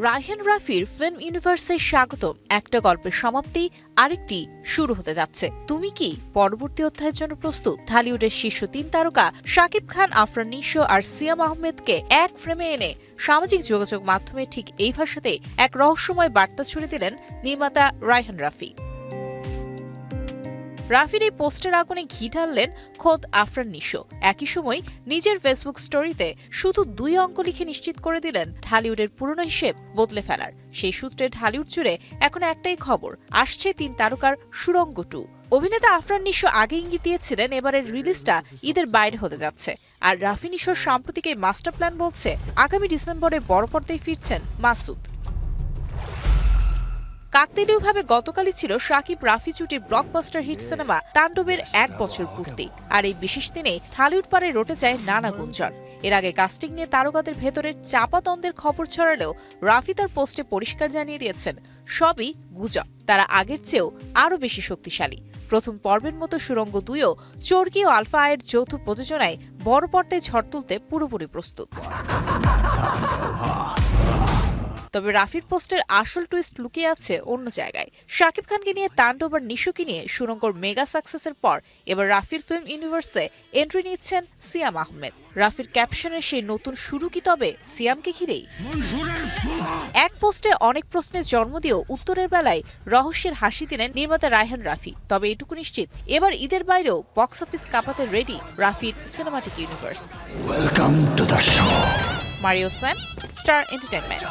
রায়হান রাফির ফিল্ম ইউনিভার্সে স্বাগতম। একটা গল্পের সমাপ্তি, আরেকটি শুরু হতে যাচ্ছে। তুমি কি পরবর্তী অধ্যায়ের জন্য প্রস্তুত? ঢালিউডের শীর্ষ ৩ তারকা শাকিব খান, আফরান নিশো আর সিয়াম আহমেদকে এক ফ্রেমে এনে সামাজিক যোগাযোগ মাধ্যমে ঠিক এই ভাষাতে এক রহস্যময় বার্তা ছুড়ে দিলেন নির্মাতা রায়হান রাফি। রাফির এই পোস্টের আগুনে ঘি ঢাললেন খোদ আফরান নিশো। একই সময় নিজের ফেসবুক স্টোরিতে শুধু ২ অঙ্ক লিখে নিশ্চিত করে দিলেন ঢালিউডের পুরনো হিসেব বদলে ফেলার। সেই সূত্রে ঢালিউড জুড়ে এখন একটাই খবর, আসছে ৩ তারকার সুড়ঙ্গ 2। অভিনেতা আফরান নিশো আগে ইঙ্গিত দিয়েছিলেন এবারের রিলিজটা ঈদের বাইরে হতে যাচ্ছে। আর রাফি নিশোর সাম্প্রতিক এই মাস্টার প্ল্যান বলছে আগামী ডিসেম্বরে বড় পর্দায় ফিরছেন মাসুদ। কাকতালীয়ভাবে গতকালই ছিল শাকিব রাফি জুটির ব্লকবাস্টার হিট সিনেমা তাণ্ডবের ১ বছর পূর্তি। আর এই বিশেষ দিনে ঢালিউড পাড়ে রটে যায় নানা গুঞ্জন। এর আগে কাস্টিং নিয়ে তারকাদের ভেতরের চাপা দ্বন্দ্বের খবর ছড়ালেও রাফি তার পোস্টে পরিষ্কার জানিয়ে দিয়েছেন সবই গুজব, তারা আগের চেয়েও আরও বেশি শক্তিশালী। প্রথম পর্বের মতো সুড়ঙ্গ ২ও চরকি ও আলফা আয়ের যৌথ প্রযোজনায় বড় পর্দায় ঝড় তুলতে পুরোপুরি প্রস্তুত। তবে রাফির পোস্টের আসল টুইস্ট লুকিয়ে আছে অন্য জায়গায়। শাকিব খানকে নিয়ে তাণ্ডব আর নিশোকে নিয়ে সুড়ঙ্গর মেগা সাকসেসের পর এবার রাফির ফিল্ম ইউনিভার্সে এন্ট্রি নিচ্ছেন সিয়াম আহমেদ। রাফির ক্যাপশনের সেই নতুন শুরু কি তবে সিয়ামকে ঘিরেই? এক পোস্টে অনেক প্রশ্নের জন্ম দিয়েও উত্তরের বেলায় রহস্যের হাসি দিলেন নির্মাতা রায়হান রাফি। তবে এটুকু নিশ্চিত, এবার ঈদের বাইরেও বক্স অফিস কাঁপাতে রেডি রাফির cinematic universe. Mario Sam, star entertainment.